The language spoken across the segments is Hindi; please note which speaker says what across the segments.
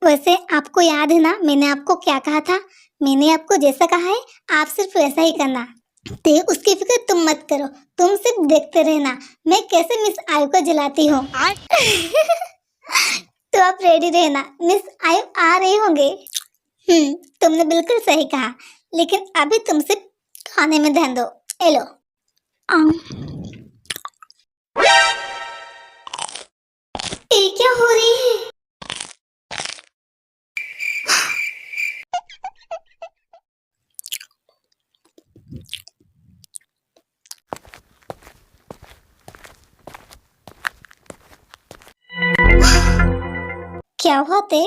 Speaker 1: वैसे आपको याद है ना मैंने आपको क्या कहा था? मैंने आपको जैसा कहा है आप सिर्फ वैसा ही करना। ते उसकी फिक्र तुम मत करो, तुम सिर्फ देखते रहना मैं कैसे मिस आयु को जलाती हूँ। तो आप रेडी रहना, मिस आयु आ रहे होंगे। तुमने बिल्कुल सही कहा, लेकिन अभी तुम सिर्फ खाने में ध्यान दो। हेलो। ये क्या हो रही है? क्या हुआ ते?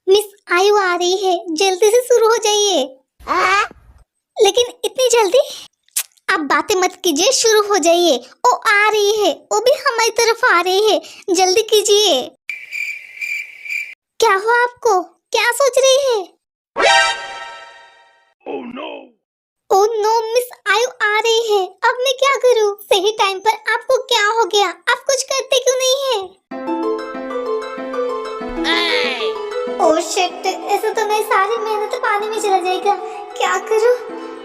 Speaker 1: मिस आयु आ रही है, जल्दी से शुरू हो जाइए। लेकिन इतनी जल्दी? आप बातें मत कीजिए, शुरू हो जाइए। ओ आ रही है, वो भी हमारी तरफ आ रही है, जल्दी कीजिए। क्या हुआ आपको? क्या सोच रही है? ओह नो, मिस आयु आ रही है, अब मैं क्या करूं? सही टाइम पर आपको क्या हो गया? आप कुछ करते क्यों नहीं है? ओह शिट, ऐसा तो मेरी सारी मेहनत पानी में चला जाएगा। क्या करूं?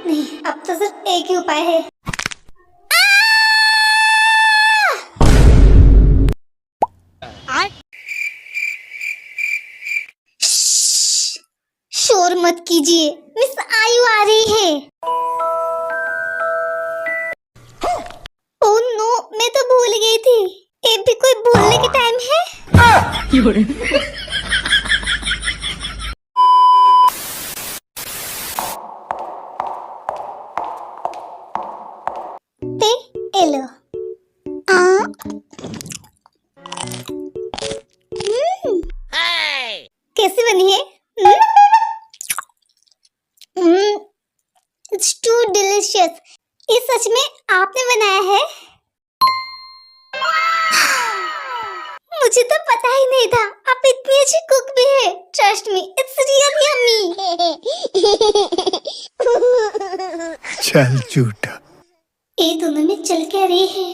Speaker 1: नहीं, अब तो सिर्फ एक ही उपाय है। शोर मत कीजिए, मिस आयु आ रही है। ओह नो, मैं तो भूल गई थी, ये भी कोई भूलने की टाइम है? हेलो। कैसी बनी है? It's too delicious. ये सच में आपने बनाया है? मुझे तो पता ही नहीं था आप इतनी अच्छी कुक भी है। Trust me, it's really yummy.
Speaker 2: चल झूठा।
Speaker 1: ये दोनों में चल क्या रही है?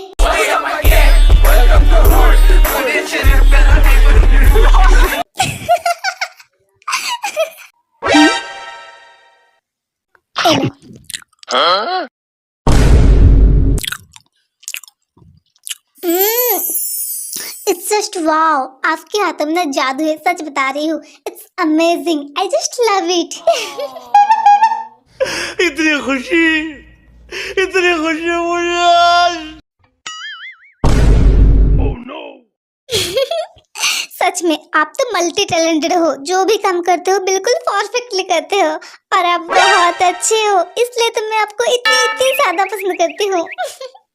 Speaker 1: इट्स जस्ट वाओ, आपके हाथों में ना जादू है, सच बता रही हूँ। It's amazing, I just love it.
Speaker 2: इतनी खुशी मुझे आज।
Speaker 1: सच में आप तो मल्टी टैलेंटेड हो, जो भी काम करते हो बिल्कुल परफेक्टली करते हो, और आप बहुत अच्छे हो, इसलिए तो मैं आपको इतनी ज्यादा पसंद करती हूँ।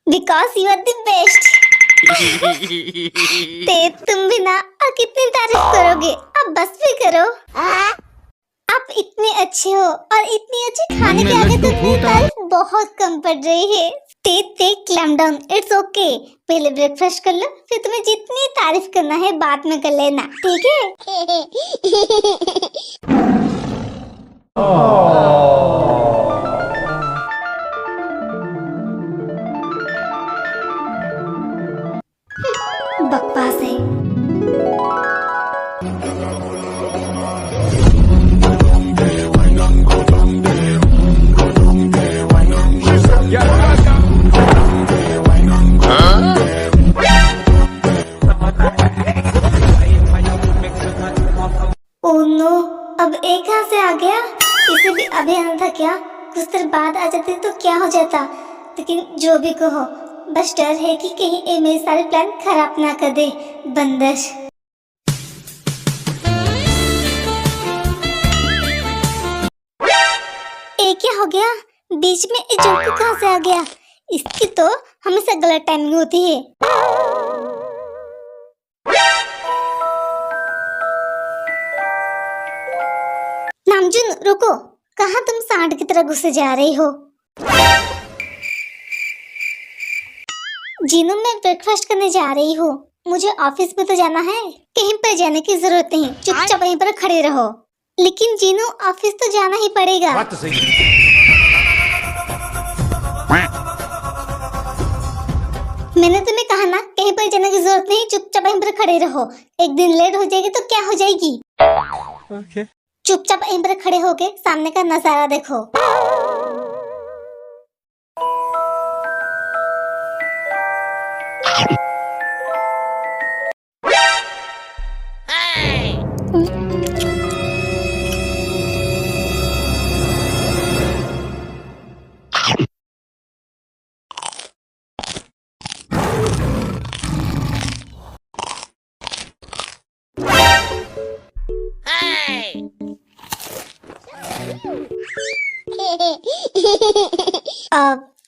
Speaker 1: Because you are the best. ते तुम भी ना और कितनी तारीफ करोगे, अब बस भी करो। आप इतने अच्छे हो और इतनी अच्छी खाने के आगे तो मेरी तारीफ बहुत कम पड़ रही है। ते क्लैम डाउन, इट्स ओके। पहले ब्रेकफास्ट कर लो, फिर तुम्हें जितनी तारीफ करना है बाद में कर लेना, ठीक है? बकवास है। ओह नो, अब एक कहाँ से आ गया? इसे भी अभी आना था क्या? कुछ देर बाद आ जाते तो क्या हो जाता? लेकिन जो भी कहो, बस डर है कि कहीं ये मेरे सारे प्लान खराब ना कर दे, बंदर। क्या हो गया? बीच में ये जोंकू कहाँ से आ गया? इसकी तो हमेशा गलत टाइमिंग होती है। नामजुन रुको, कहाँ तुम सांड की तरह घुसे जा रही हो? जीनू मैं ब्रेकफास्ट करने जा रही हूँ। मुझे ऑफिस में तो जाना है, कहीं पर जाने की जरूरत नहीं, चुपचाप वहीं पर खड़े रहो। लेकिन जीनू ऑफिस तो जाना ही पड़ेगा।
Speaker 2: बात तो सही है।
Speaker 1: मैंने तुम्हें कहा ना, कहीं पर जाने की जरूरत नहीं, चुपचाप वहीं पर खड़े रहो। एक दिन लेट हो जाएगी तो क्या हो जाएगी?
Speaker 2: Okay.
Speaker 1: चुपचाप वहीं पर खड़े होके सामने का नजारा देखो।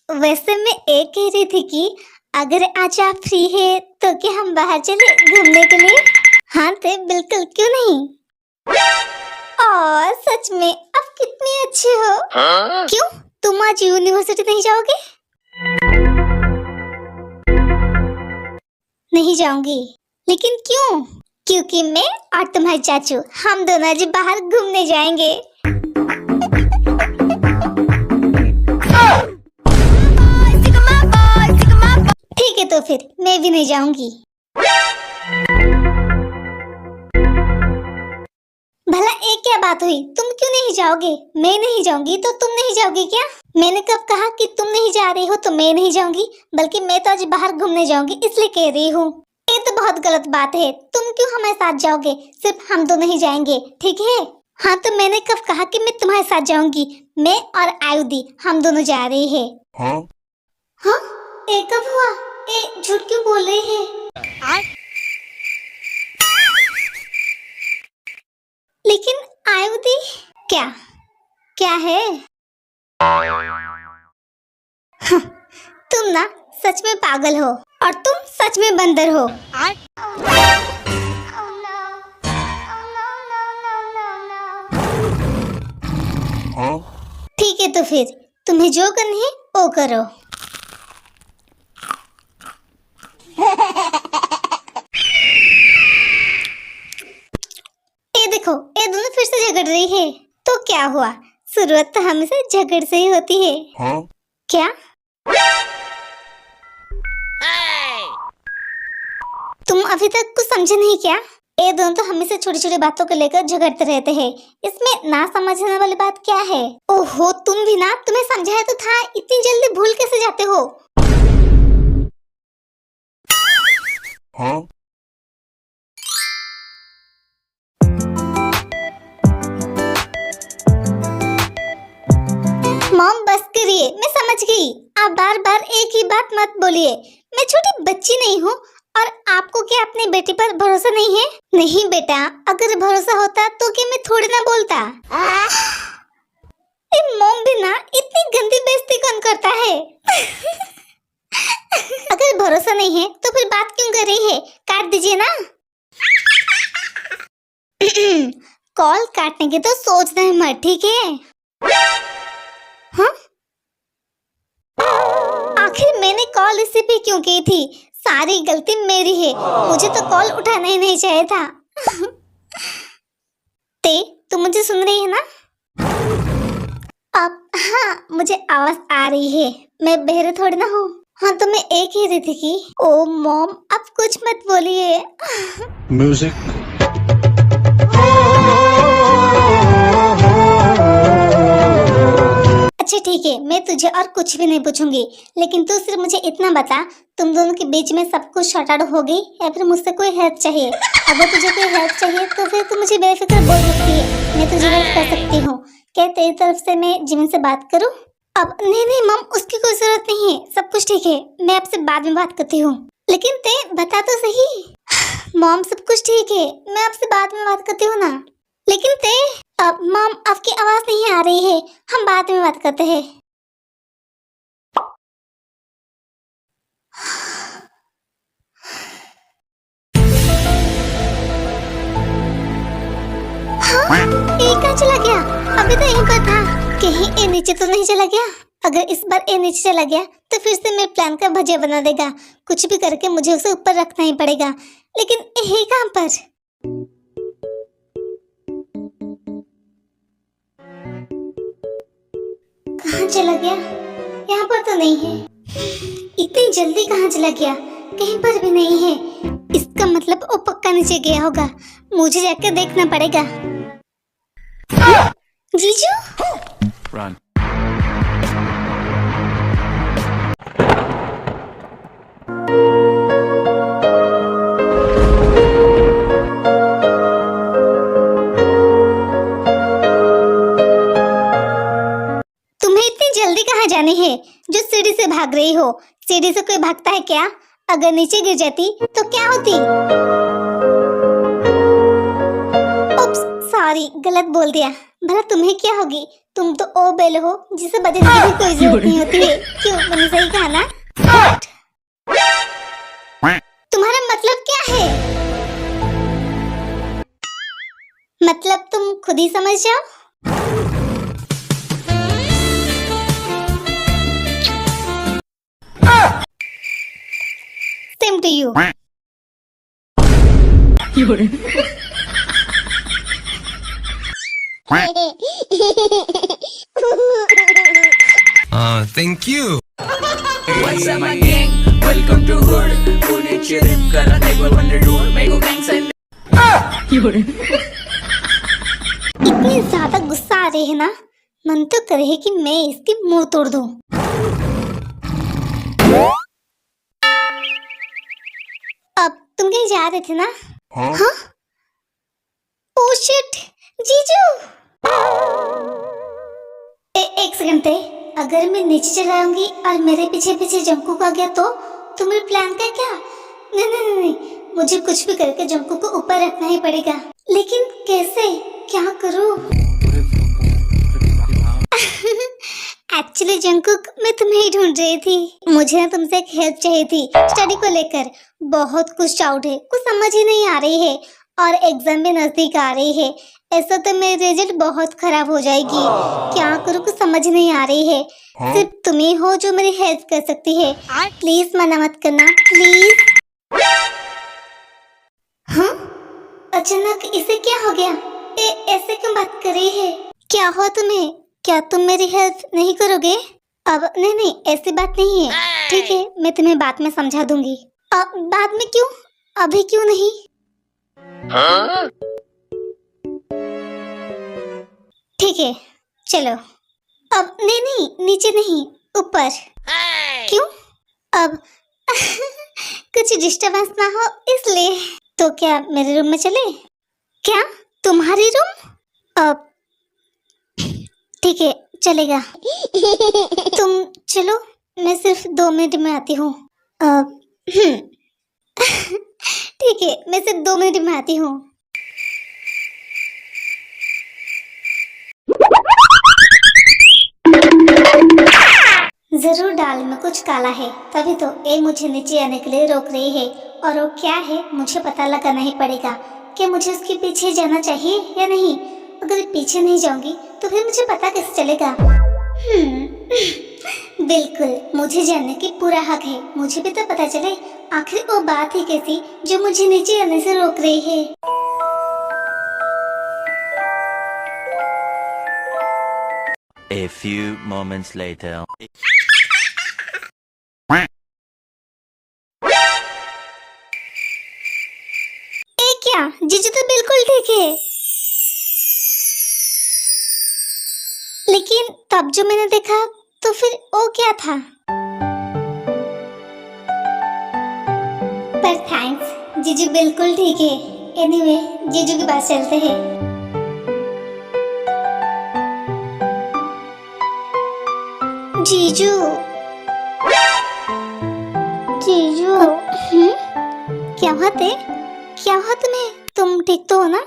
Speaker 1: वैसे मैं एक कह रही थी कि अगर आज आप फ्री है तो क्या हम बाहर चले घूमने के लिए? हाँ ते बिल्कुल, क्यों नहीं? और सच में आप कितने अच्छे हो। क्यों तुम आज यूनिवर्सिटी नहीं जाओगे? नहीं जाऊंगी। लेकिन क्यों? क्योंकि मैं और तुम्हारे चाचू हम दोनों आज बाहर घूमने जाएंगे। ठीक है तो फिर मैं भी नहीं जाऊंगी। भला एक क्या बात हुई, तुम क्यों नहीं जाओगे? मैं नहीं जाऊंगी तो तुम नहीं जाओगी क्या? मैंने कब कहा कि तुम नहीं जा रही हो तो मैं नहीं जाऊंगी, बल्कि मैं तो आज बाहर घूमने जाऊंगी इसलिए कह रही हूँ। ये तो बहुत गलत बात है, तुम क्यों हमारे साथ जाओगे? सिर्फ हम दोनों ही जाएंगे, ठीक है? हाँ तो मैंने कब कहा कि मैं तुम्हारे साथ जाऊंगी? मैं और आयुधि हम दोनों जा रहे हैं। हाँ? ये कब हुआ? ये झूठ क्यों बोल रही है? लेकिन आयुधि क्या क्या है? तुम ना सच में पागल हो और तुम सच में बंदर हो। ठीक है तो फिर तुम्हें जो करनी है वो करो। ये देखो, ये दोनों फिर से झगड़ रही है। तो क्या हुआ? शुरुआत तो हमेशा झगड़ से ही होती है। क्या? तुम अभी तक कुछ समझे नहीं क्या? ये दोनों तो हमेशा छोटी छोटी बातों को लेकर झगड़ते रहते हैं। इसमें ना समझने वाली बात क्या है? ओहो तुम भी ना, तुम्हें समझाया तो था, इतनी जल्दी भूल कैसे जाते हो? मॉम बस करिए, मैं समझ गई। आप बार बार एक ही बात मत बोलिए। मैं छोटी बच्ची नहीं हूँ और आपको क्या अपनी बेटी पर भरोसा नहीं है? नहीं बेटा, अगर भरोसा होता तो क्या मैं थोड़ी ना बोलता। मॉम भी ना, इतनी गंदी बेइज्जती कौन करता है? अगर भरोसा नहीं है तो फिर बात क्यों कर रही है? काट दीजिए ना। कॉल काटने की तो सोचना है मत, ठीक है? हाँ? आखिर मैंने कॉल रिसीव भी क्यों की थी? सारी गलती मेरी है, मुझे तो कॉल उठाना ही नहीं चाहिए था। तुम मुझे सुन रही है ना? अब हाँ, मुझे आवाज आ रही है, मैं बहरे थोड़ी ना हूँ। हाँ तो मैं एक ही रही थी कि ओ मॉम अब कुछ मत बोलिए।
Speaker 2: म्यूजिक।
Speaker 1: अच्छा ठीक है, मैं तुझे और कुछ भी नहीं पूछूंगी, लेकिन तू सिर्फ मुझे इतना बता, तुम दोनों के बीच में सब कुछ सॉर्ट आउट हो गई या फिर मुझसे कोई हेल्प चाहिए? अगर तुझे कोई हेल्प चाहिए तो फिर तू मुझे बेफिक्र बोल सकती है, मैं तुझे हेल्प कर सकती हूँ। क्या तेरी तरफ से मैं जिमिन से बात करूँ? अब नहीं नहीं मम, उसकी कोई जरूरत नहीं है, सब कुछ ठीक है, मैं आपसे बाद में बात करती हूँ। लेकिन ते बता तो सही। मॉम सब कुछ ठीक है, मैं आपसे बाद में बात करती हूँ ना। लेकिन ते अब मॉम, आपकी आवाज नहीं आ रही है, हम बाद में बात करते हैं। हाँ, ये कहाँ चला गया? अभी तो यहीं पर था। कहीं ये नीचे तो नहीं चला गया? अगर इस बार ये नीचे चला गया तो फिर से मेरे प्लान का भजिया बना देगा। कुछ भी करके मुझे उसे ऊपर रखना ही पड़ेगा। लेकिन ये कहाँ पर? कहाँ चला गया? यहाँ पर तो नहीं है। इतनी जल्दी कहाँ चला गया? कहीं पर भी नहीं है। इसका मतलब वो पक्का नीचे गया होगा। मुझे जाकर देखना पड़ेगा। जीजू?
Speaker 2: Run.
Speaker 1: तुम्हें इतनी जल्दी कहाँ जानी है जो सीढ़ी से भाग रही हो? सीढ़ी से कोई भागता है क्या? अगर नीचे गिर जाती तो क्या होती? उप्स, सॉरी, गलत बोल दिया। भला तुम्हें क्या होगी? तुम तो ओ बेल हो जिसे बदलने की भी कोई जरूरत नहीं होती है। क्यों, मैंने सही कहा ना? तुम्हारा मतलब क्या है? मतलब तुम खुद ही समझ जाओ। Same to you.
Speaker 3: Thank you.
Speaker 4: What's up my gang? Welcome to Hood. Pune चिरिप करा देखो वंडर डूर मेरे को गैंग से
Speaker 1: इतनी ज्यादा गुस्सा आ रही है ना, मन तो करे है कि मैं इसकी मुंह तोड़ दूं। अब तुम कहीं जा रहे थे ना? हाँ? ओह शिट, जीजू! एक सेकंड पे, अगर मैं नीचे चला आऊंगी और मेरे पीछे पीछे जंकू आ गया तो मेरे प्लान का क्या? नहीं नहीं नहीं नहीं, मुझे कुछ भी करके जंकू को ऊपर रखना ही पड़ेगा। लेकिन कैसे? क्या करूं? एक्चुअली जंकुक, मैं तुम्हें ही ढूंढ रही थी। मुझे ना तुमसे एक हेल्प चाहिए थी स्टडी को लेकर। बहुत कुछ डाउट है, कुछ समझ ही नहीं आ रही है और एग्जाम भी नजदीक आ रही है। ऐसा तो मेरी रिजल्ट बहुत खराब हो जाएगी। क्या करूँ, कुछ समझ नहीं आ रही है। सिर्फ तुम ही हो जो मेरी हेल्प कर सकती है। प्लीज मना मत करना, प्लीज। हाँ? अचानक इसे क्या हो गया? ऐसे क्यों बात कर रही है? क्या हुआ तुम्हें? क्या तुम मेरी हेल्प नहीं करोगे? अब नहीं नहीं, ऐसी बात नहीं है। ठीक है, मैं तुम्हें बाद में समझा दूंगी। अब बाद में क्यों? अभी क्यों नहीं? ठीक है, चलो। अब नहीं नहीं, नीचे नहीं, ऊपर। क्यों? अब कुछ डिस्टर्बेंस ना हो इसलिए। तो क्या मेरे रूम में चले? क्या तुम्हारी रूम? अब ठीक है, चलेगा। तुम चलो, मैं सिर्फ 2 मिनट में आती हूँ। ठीक है, मैं सिर्फ 2 मिनट में आती हूँ। जरूर दाल में कुछ काला है, तभी तो ये मुझे नीचे आने के लिए रोक रही है। और वो क्या है, मुझे पता लगाना ही पड़ेगा कि मुझे उसके पीछे जाना चाहिए या नहीं। अगर पीछे नहीं जाऊंगी तो फिर मुझे पता कैसे चलेगा? बिल्कुल, मुझे जानने की पूरा हक है। मुझे भी तो पता चले आखिर वो बात ही कैसी जो मुझे नीचे आने से रोक रही है।
Speaker 5: A few moments later.
Speaker 1: ए क्या, जीजू तो बिल्कुल ठीक है। लेकिन तब जो मैंने देखा तो फिर वो क्या था? पर थैंक्स, जीजू बिल्कुल ठीक है। एनीवे, जीजू के पास चलते हैं। जीजू, जीजू, क्या बात है? क्या हुआ तुम्हें? तुम ठीक तो हो ना?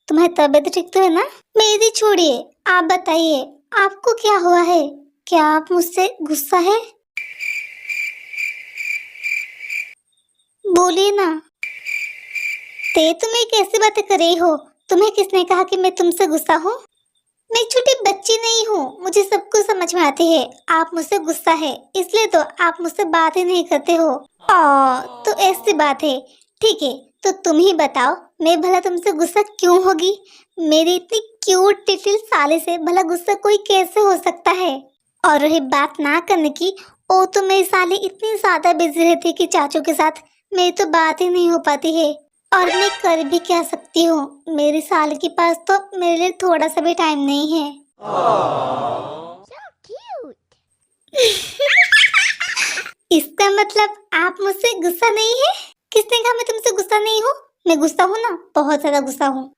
Speaker 1: तुम्हारी तबीयत ठीक तो है ना? मेरी छोड़िए, आप बताइए आपको क्या हुआ है? क्या आप मुझसे गुस्सा है? बोलिए ना। तुम ये कैसी बातें कर रही हो? तुम्हें किसने कहा कि मैं तुमसे गुस्सा हूँ? मैं छोटी बच्ची नहीं हूँ, मुझे सब कुछ समझ में आती है। आप मुझसे गुस्सा है इसलिए तो आप मुझसे बात ही नहीं करते हो। तो ऐसी बात है। ठीक है, तो तुम ही बताओ, मैं भला तुमसे गुस्सा क्यों होगी? मेरी इतनी क्यूट लिटिल साले से भला गुस्सा कोई कैसे हो सकता है? और रही बात ना करने की, ओ तो मेरी साली इतनी ज्यादा बिजी रहती है कि चाचू के साथ मेरी तो बात ही नहीं हो पाती है। और मैं कर भी क्या सकती हूँ, मेरी साल के पास तो मेरे लिए थोड़ा सा भी टाइम नहीं है। इसका मतलब आप मुझसे गुस्सा नहीं है? किसने कहा मैं तुमसे गुस्सा नहीं हूँ? मैं गुस्सा हूँ ना, बहुत ज्यादा गुस्सा हूँ।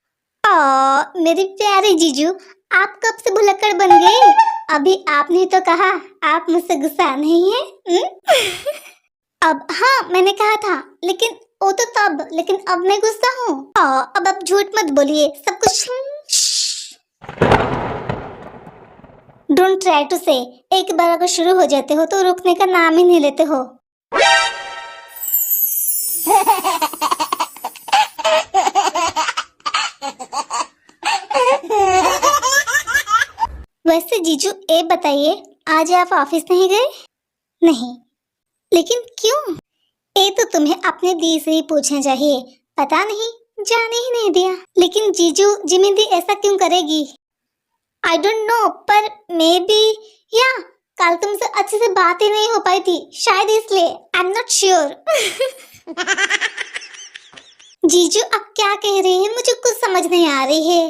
Speaker 1: मेरे प्यारे जीजू, आप कब से भुलक्कड़ बन गए? अभी आपने तो कहा आप मुझसे गुस्सा नहीं है। अब हाँ मैंने कहा था, लेकिन वो तो तब, लेकिन अब मैं गुस्सा हूँ। अब आप झूठ मत बोलिए, सब कुछ डोंट ट्राई टू से। एक बार अगर शुरू हो जाते हो तो रुकने का नाम ही नहीं लेते हो। वैसे जीजू ये बताइए, आज आप ऑफिस नहीं गए? नहीं, लेकिन क्यों? ये तो तुम्हें अपने दी से ही पूछना चाहिए। पता नहीं, जाने ही नहीं दिया। लेकिन जीजू जिमिंदी ऐसा क्यों करेगी? आई डोंट नो, पर मे बी या कल तुमसे अच्छे से बात ही नहीं हो पाई थी, शायद इसलिए। I am not sure. जीजू आप क्या कह रहे हैं? मुझे कुछ समझ नहीं आ रही है।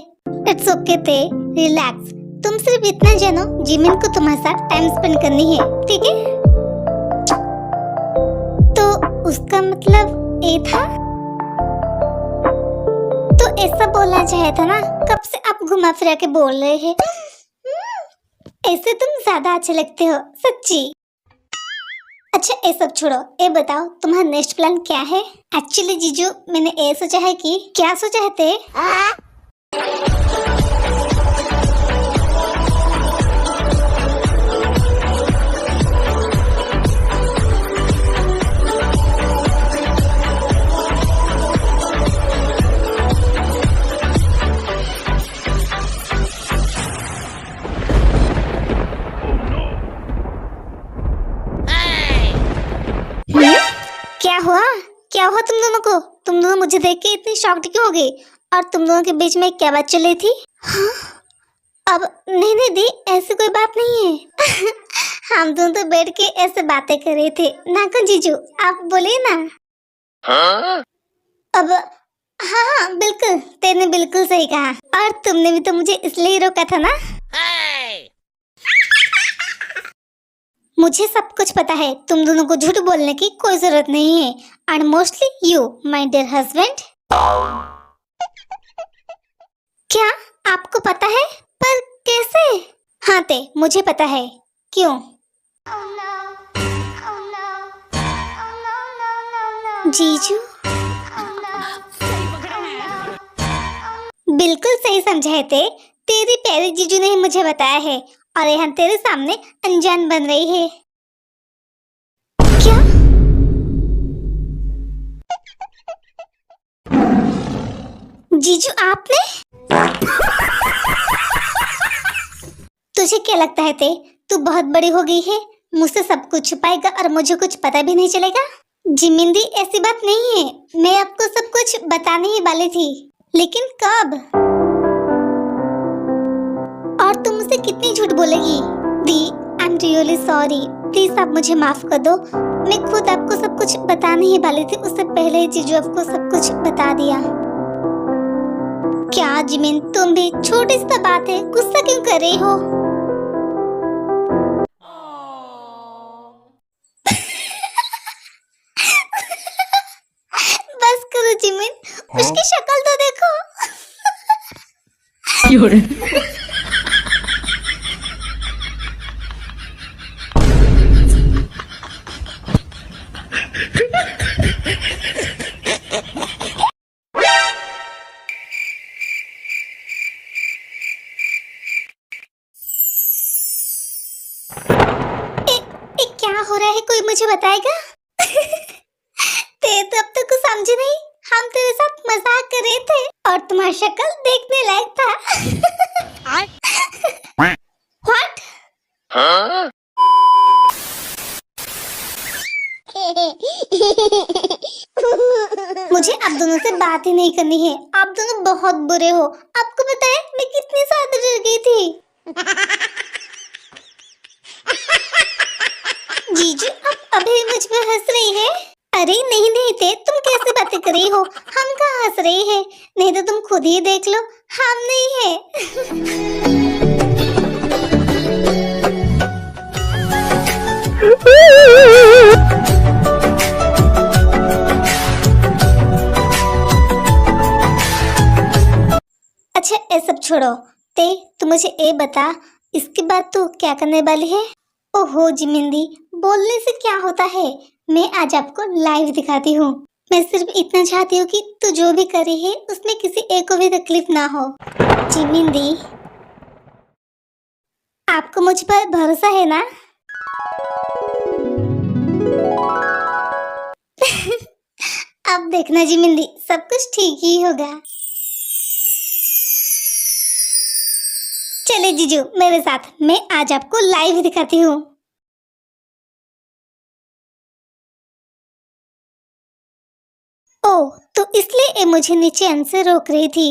Speaker 1: इट्स ओके ते, रिलैक्स। तुम सिर्फ इतना जानो जिमिन को तुम्हारे साथ टाइम स्पेंड करनी है, ठीक है? तो उसका मतलब ये था? तो ऐसा बोलना चाहिए था ना। कब से आप घुमा फिरा के बोल रहे हैं। ऐसे तुम ज्यादा अच्छे लगते हो, सच्ची। अच्छा ये सब छोड़ो, ये बताओ तुम्हारा नेक्स्ट प्लान क्या है? एक्चुअली जीजू मैंने ये सोचा है कि क्या सोचा है ते? क्या हुआ? क्या हुआ तुम दोनों को? तुम दोनों मुझे देख के इतनी शॉक्ड क्यों हो गई? और तुम दोनों के बीच में क्या बात चल रही थी? हाँ? अब नहीं नहीं दी, ऐसी कोई बात नहीं है। हम दोनों तो बैठ के ऐसे बातें कर रहे थे ना। कौन जीजू आप बोले ना। अब हाँ हाँ बिल्कुल, तेने बिल्कुल सही कहा। और तुमने भी तो मुझे इसलिए ही रोका था ना। मुझे सब कुछ पता है, तुम दोनों को झूठ बोलने की कोई जरूरत नहीं है। And mostly you my dear husband. क्या आपको पता है? पर कैसे? हाँ ते मुझे पता है। क्यों? जीजू बिल्कुल सही समझा है ते। तेरी प्यारी जीजू ने ही मुझे बताया है और यहाँ तेरे सामने अनजान बन रही है। क्या? जीजू आपने? तुझे क्या लगता है ते, तू बहुत बड़ी हो गई है, मुझसे सब कुछ छुपाएगा और मुझे कुछ पता भी नहीं चलेगा? जिमिंदी ऐसी बात नहीं है, मैं आपको सब कुछ बताने ही वाली थी। लेकिन कब? और तुम मुझसे कितनी झूठ बोलेगी? दी I am really sorry, please आप मुझे माफ कर दो। मैं खुद आपको सब कुछ बताने ही वाली थी, उससे पहले ही जीजू आपको सब कुछ बता दिया। क्या जिमिन तुम भी? छोटी सी बात है, गुस्सा क्यों कर रही हो? बस करो जिमिन, उसकी शक्ल तो देखो। ते तो अब तक कुछ समझे नहीं, हम तेरे साथ मजाक कर रहे थे और तुम्हारी शक्ल देखने लायक था। What? मुझे आप दोनों से बात ही नहीं करनी है, आप दोनों बहुत बुरे हो। आपको पता है मैं कितनी ज्यादा डर गई थी। जीजू आप अभी मुझ पे हंस रही है? अरे नहीं नहीं ते, तुम कैसे बातें कर रही हो? हम कहाँ हंस रहे हैं? नहीं तो तुम खुद ही देख लो, हम नहीं है। अच्छा ये सब छोड़ो, ते तू मुझे ये बता, इसके बाद तू क्या करने वाली है? ओहो जिमिंदी, बोलने से क्या होता है, मैं आज आपको लाइव दिखाती हूँ। मैं सिर्फ इतना चाहती हूँ कि तू जो भी करे है उसमें किसी एक को भी तकलीफ ना हो। जिमिंदी, आपको मुझ पर भरोसा है ना? अब देखना जिमिंदी, सब कुछ ठीक ही होगा। चले जीजू मेरे साथ, मैं आज आपको लाइव दिखाती हूँ। ओह तो इसलिए ये मुझे नीचे आने से रोक रही थी।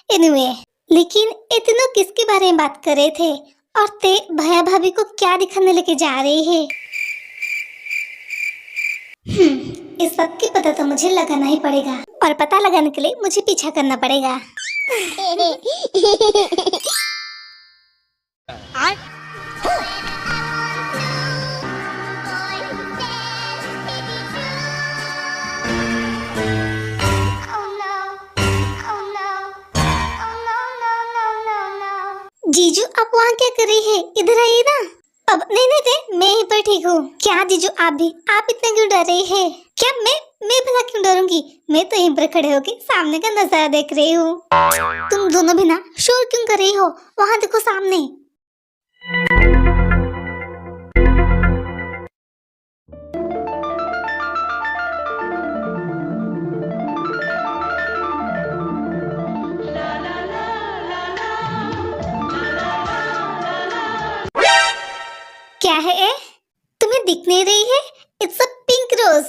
Speaker 1: एनीवे, लेकिन इतनों किसके बारे में बात कर रहे थे और ते भैया भाभी को क्या दिखाने लेके जा रहे हैं? इस सब की पता तो मुझे लगाना ही पड़ेगा और पता लगाने के लिए मुझे पीछा करना पड़ेगा। जीजू आप वहाँ क्या कर रही है? इधर आइए ना। अब नहीं नहीं थे, मैं ही पर ठीक हूँ। क्या जीजू आप भी, आप इतना क्यों डर रही है? क्या मैं भला क्यों डरूंगी? मैं तो यहीं पर खड़े होके सामने का नजारा देख रही हूँ। तुम दोनों भी ना शोर क्यों कर रही हो? वहाँ देखो सामने। क्या है ये? तुम्हें दिख नहीं रही है? It's a pink rose.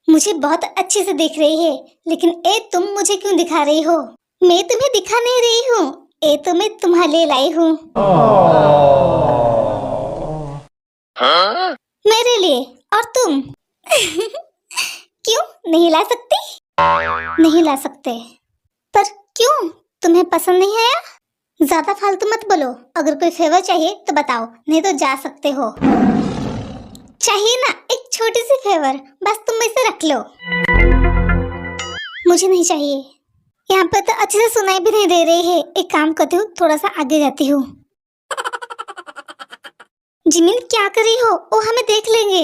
Speaker 1: मुझे बहुत अच्छे से देख रही है, लेकिन ए तुम मुझे क्यों दिखा रही हो? मैं तुम्हें दिखा नहीं रही हूँ, ए तो मैं तुम्हारे लिए लाई हूँ। मेरे लिए, और तुम? क्यों नहीं ला सकती? नहीं ला सकते, पर क्यों? तुम्हें पसंद नहीं आया? ज्यादा फालतू मत बोलो, अगर कोई फेवर चाहिए तो बताओ, नहीं तो जा सकते हो। चाहिए ना एक छोटी सी फेवर, बस तुम इसे रख लो। मुझे नहीं चाहिए। यहाँ पर तो अच्छे से सुनाई भी नहीं दे रही है। एक काम करती हूँ, थोड़ा सा आगे जाती हूँ। जिमिन क्या कर रही हो? वो हमें देख लेंगे।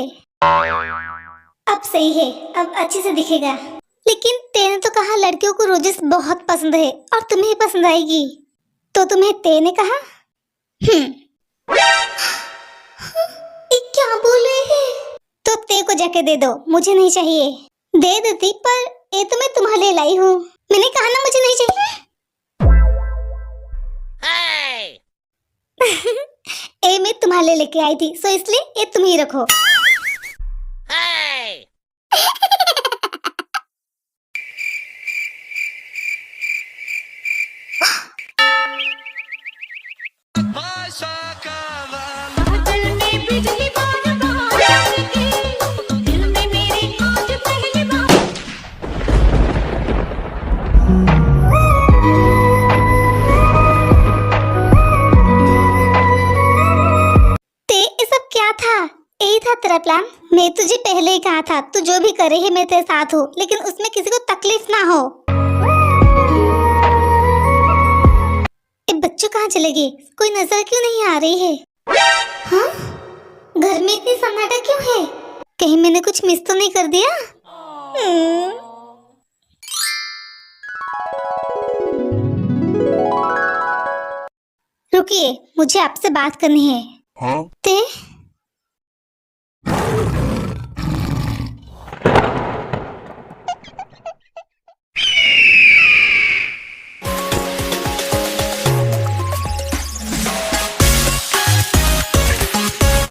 Speaker 1: अब सही है, अब अच्छे से दिखेगा। लेकिन तेने तो कहा लड़कियों को रोजेस बहुत पसंद है और तुम्हें पसंद आएगी, तो तुम्हें ते ने कहा? ये क्या बोल रहे हैं? तो ते को जाके दे दो, मुझे नहीं चाहिए। दे देती, पर ये तो मैं तुम्हारे लिए लाई हूँ। मैंने कहा ना मुझे नहीं चाहिए। ये मैं तुम्हारे लिए लेके आई थी, सो इसलिए ये तुम ही रखो। तेरा प्लान? मैं तुझे पहले ही कहा था, तू जो भी करे है मैं तेरे साथ हूँ, लेकिन उसमें किसी को तकलीफ ना हो। ये बच्चों कहाँ चले गए? कोई नजर क्यों नहीं आ रही है? हाँ? घर में इतनी सन्नाटा क्यों है? कहीं मैंने कुछ मिस तो नहीं कर दिया? रुकिए, मुझे आपसे बात करनी है।
Speaker 2: हाँ?
Speaker 1: ते